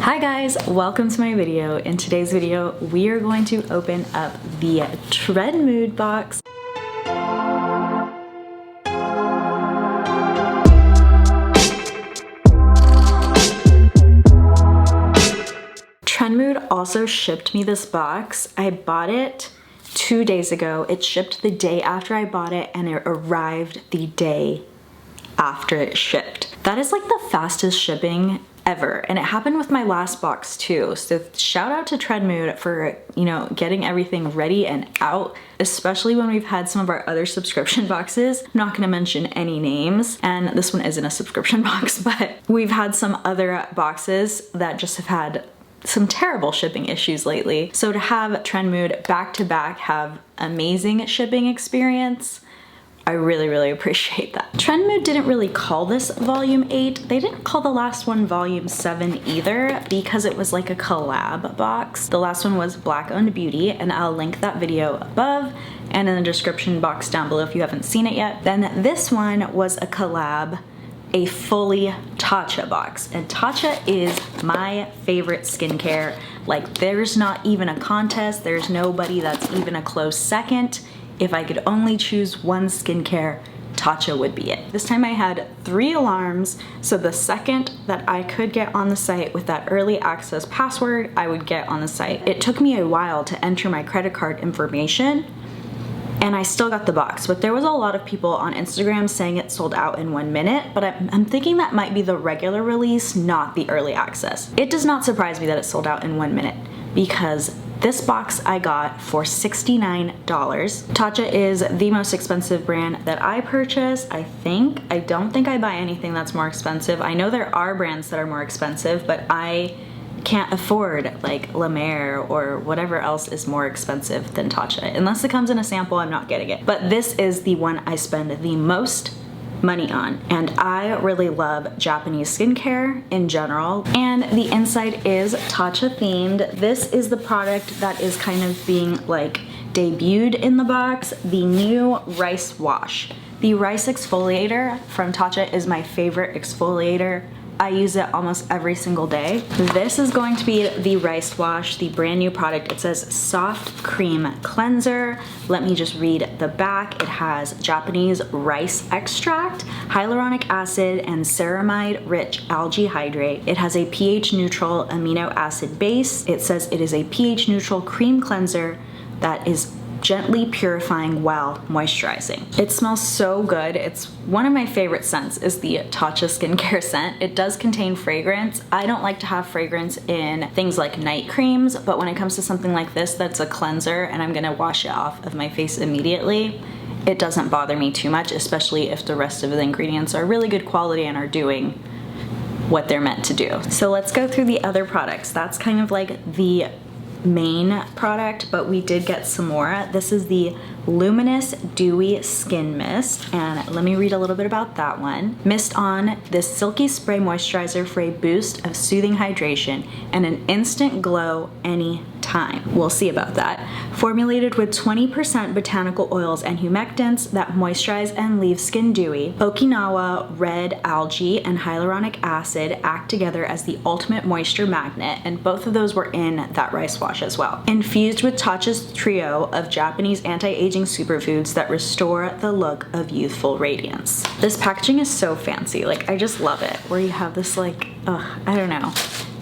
Hi guys, welcome to my video. In today's video, we are going to open up the Trendmood box. Trendmood also shipped me this box. I bought it 2 days ago. It shipped the day after I bought it and it arrived the day after it shipped. That is like the fastest shipping ever, and it happened with my last box too. So shout out to Trendmood for, you know, getting everything ready and out, especially when we've had some of our other subscription boxes. I'm not gonna mention any names, and this one isn't a subscription box, but we've had some other boxes that just have had some terrible shipping issues lately. So to have Trendmood back to back have amazing shipping experience, I really appreciate that. Trendmood didn't really call this volume 8. They didn't call the last one volume 7 either because it was like a collab box. The last one was Black Owned Beauty, and I'll link that video above and in the description box down below if you haven't seen it yet. Then this one was a collab, a fully Tatcha box. And Tatcha is my favorite skincare. Like, there's not even a contest. There's nobody that's even a close second. If I could only choose one skincare, Tatcha would be it. This time I had 3 alarms, so the second that I could get on the site with that early access password, I would get on the site. It took me a while to enter my credit card information, and I still got the box, but there was a lot of people on Instagram saying it sold out in 1 minute, but I'm thinking that might be the regular release, not the early access. It does not surprise me that it sold out in 1 minute, because this box I got for $69. Tatcha is the most expensive brand that I purchase, I think. I don't think I buy anything that's more expensive. I know there are brands that are more expensive, but I can't afford like La Mer or whatever else is more expensive than Tatcha. Unless it comes in a sample, I'm not getting it. But this is the one I spend the most money on, and I really love Japanese skincare in general, and the inside is Tatcha themed. This is the product that is kind of being like debuted in the box, the new rice wash. The rice exfoliator from Tatcha is my favorite exfoliator. I use it almost every single day. This is going to be the rice wash, the brand new product. It says soft cream cleanser. Let me just read the back. It has Japanese rice extract, hyaluronic acid, and ceramide rich algae hydrate. It has a pH neutral amino acid base. It says it is a pH neutral cream cleanser that is gently purifying while moisturizing. It smells so good. It's one of my favorite scents is the Tatcha skincare scent. It does contain fragrance. I don't like to have fragrance in things like night creams, but when it comes to something like this that's a cleanser and I'm gonna wash it off of my face immediately, it doesn't bother me too much, especially if the rest of the ingredients are really good quality and are doing what they're meant to do. So let's go through the other products. That's kind of like the main product, but we did get some more. This is the Luminous Dewy Skin Mist, and let me read a little bit about that one. Mist on this silky spray moisturizer for a boost of soothing hydration and an instant glow any time. We'll see about that. Formulated with 20% botanical oils and humectants that moisturize and leave skin dewy, Okinawa red algae and hyaluronic acid act together as the ultimate moisture magnet, and both of those were in that rice wash as well. Infused with Tatcha's trio of Japanese anti-aging superfoods that restore the look of youthful radiance. This packaging is so fancy. Like, I just love it, where you have this like, I don't know.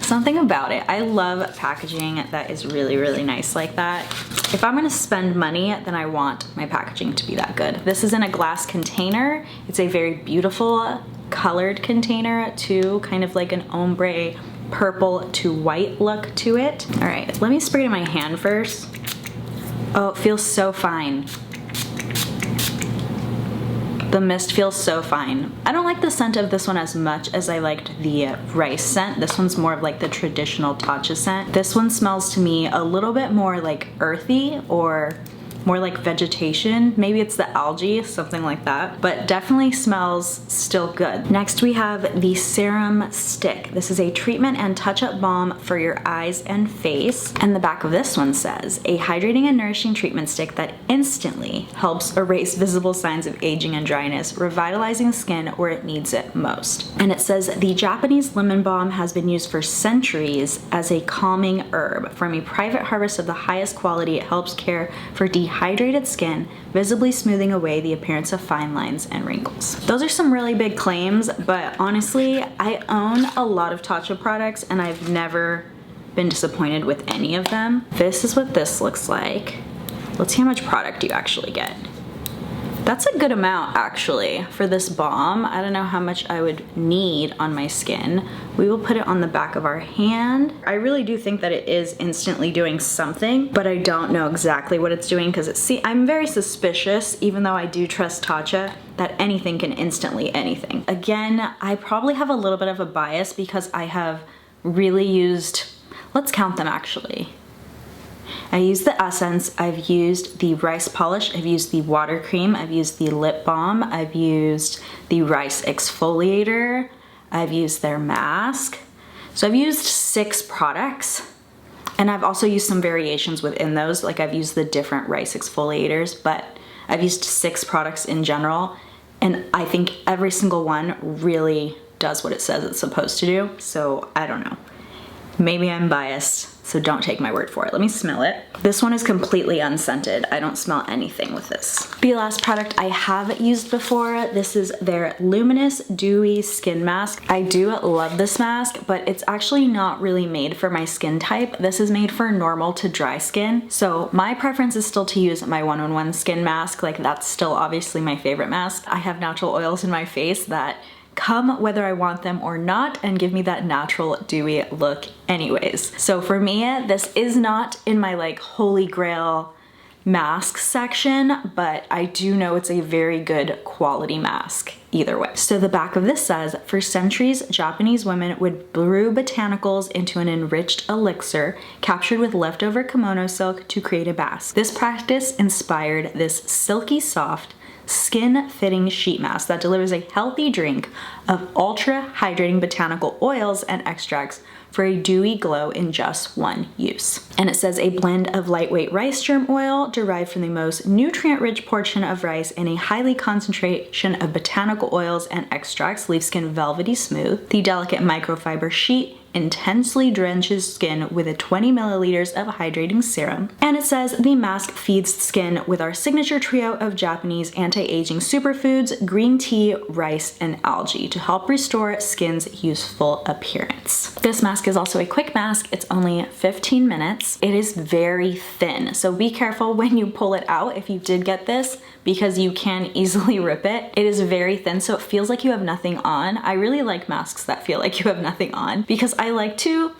Something about it. I love packaging that is really nice like that. If I'm gonna spend money, then I want my packaging to be that good. This is in a glass container. It's a very beautiful colored container too, kind of like an ombre purple to white look to it. All right, let me spray it in my hand first. Oh, it feels so fine. The mist feels so fine. I don't like the scent of this one as much as I liked the rice scent. This one's more of like the traditional Tatcha scent. This one smells to me a little bit more like earthy, or more like vegetation. Maybe it's the algae, something like that, but definitely smells still good. Next we have the serum stick. This is a treatment and touch-up balm for your eyes and face. And the back of this one says, a hydrating and nourishing treatment stick that instantly helps erase visible signs of aging and dryness, revitalizing skin where it needs it most. And it says the Japanese lemon balm has been used for centuries as a calming herb. From a private harvest of the highest quality, it helps care for dehydrated skin, visibly smoothing away the appearance of fine lines and wrinkles. Those are some really big claims, but honestly, I own a lot of Tatcha products and I've never been disappointed with any of them. This is what this looks like. Let's see how much product you actually get. That's a good amount actually for this balm. I don't know how much I would need on my skin. We will put it on the back of our hand. I really do think that it is instantly doing something, but I don't know exactly what it's doing because I'm very suspicious, even though I do trust Tatcha, that anything can instantly anything. Again, I probably have a little bit of a bias because I have really used, let's count them actually. I used the essence, I've used the rice polish, I've used the water cream, I've used the lip balm, I've used the rice exfoliator, I've used their mask. So I've used 6 products, and I've also used some variations within those, like I've used the different rice exfoliators, but I've used 6 products in general, and I think every single one really does what it says it's supposed to do, so I don't know. Maybe I'm biased, so don't take my word for it. Let me smell it. This one is completely unscented. I don't smell anything with this. The last product I have used before, this is their Luminous Dewy Skin Mask. I do love this mask, but it's actually not really made for my skin type. This is made for normal to dry skin. So my preference is still to use my 1-on-1 skin mask. Like that's still obviously my favorite mask. I have natural oils in my face that come whether I want them or not and give me that natural dewy look anyways. So for me, this is not in my like holy grail mask section, but I do know it's a very good quality mask either way. So the back of this says, for centuries, Japanese women would brew botanicals into an enriched elixir captured with leftover kimono silk to create a mask. This practice inspired this silky soft, skin-fitting sheet mask that delivers a healthy drink of ultra-hydrating botanical oils and extracts for a dewy glow in just one use. And it says a blend of lightweight rice germ oil derived from the most nutrient-rich portion of rice and a highly concentration of botanical oils and extracts leave skin velvety smooth. The delicate microfiber sheet intensely drenches skin with a 20 milliliters of hydrating serum. And it says the mask feeds skin with our signature trio of Japanese anti-aging superfoods, green tea, rice, and algae to help restore skin's youthful appearance. This mask is also a quick mask. It's only 15 minutes. It is very thin, so be careful when you pull it out if you did get this, because you can easily rip it. It is very thin, so it feels like you have nothing on. I really like masks that feel like you have nothing on because I like to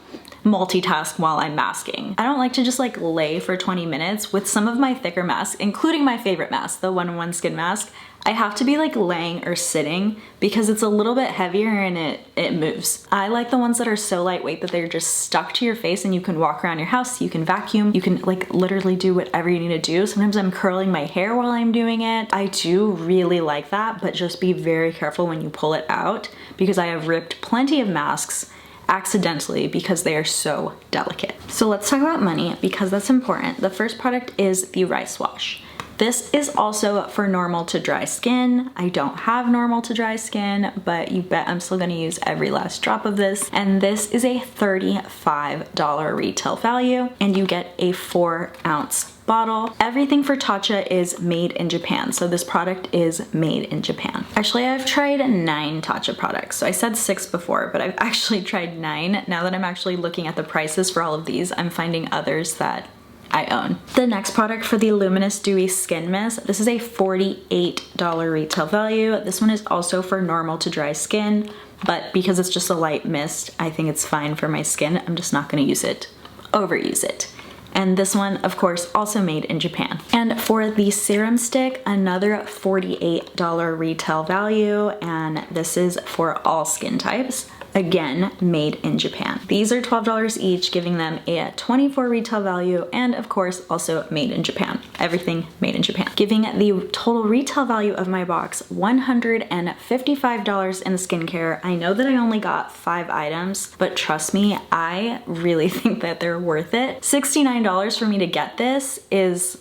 multitask while I'm masking. I don't like to just like lay for 20 minutes. With some of my thicker masks, including my favorite mask, the 1-on-1 skin mask, I have to be like laying or sitting because it's a little bit heavier and it moves. I like the ones that are so lightweight that they're just stuck to your face and you can walk around your house, you can vacuum, you can like literally do whatever you need to do. Sometimes I'm curling my hair while I'm doing it. I do really like that, but just be very careful when you pull it out because I have ripped plenty of masks accidentally because they are so delicate. So let's talk about money because that's important. The first product is the rice wash. This is also for normal to dry skin. I don't have normal to dry skin, but you bet I'm still gonna use every last drop of this. And this is a $35 retail value, and you get a 4-ounce bottle. Everything for Tatcha is made in Japan, so this product is made in Japan. Actually, I've tried 9 Tatcha products. So I said 6 before, but I've actually tried 9. Now that I'm actually looking at the prices for all of these, I'm finding others that I own. The next product for the Luminous Dewy Skin Mist, this is a $48 retail value. This one is also for normal to dry skin, but because it's just a light mist, I think it's fine for my skin. I'm just not gonna overuse it. And this one, of course, also made in Japan. And for the serum stick, another $48 retail value, and this is for all skin types. Again, made in Japan. These are $12 each, giving them a $24 retail value, and of course, also made in Japan. everything made in Japan. Giving the total retail value of my box $155 in skincare. I know that I only got 5 items, but trust me, I really think that they're worth it. $69 for me to get this is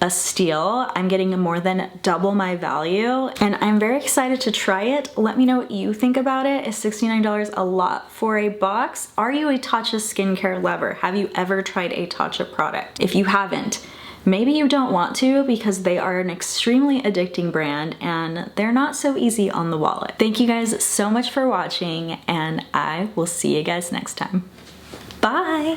a steal. I'm getting more than double my value, and I'm very excited to try it. Let me know what you think about it. Is $69 a lot for a box? Are you a Tatcha skincare lover? Have you ever tried a Tatcha product? If you haven't, maybe you don't want to because they are an extremely addicting brand and they're not so easy on the wallet. Thank you guys so much for watching, and I will see you guys next time. Bye!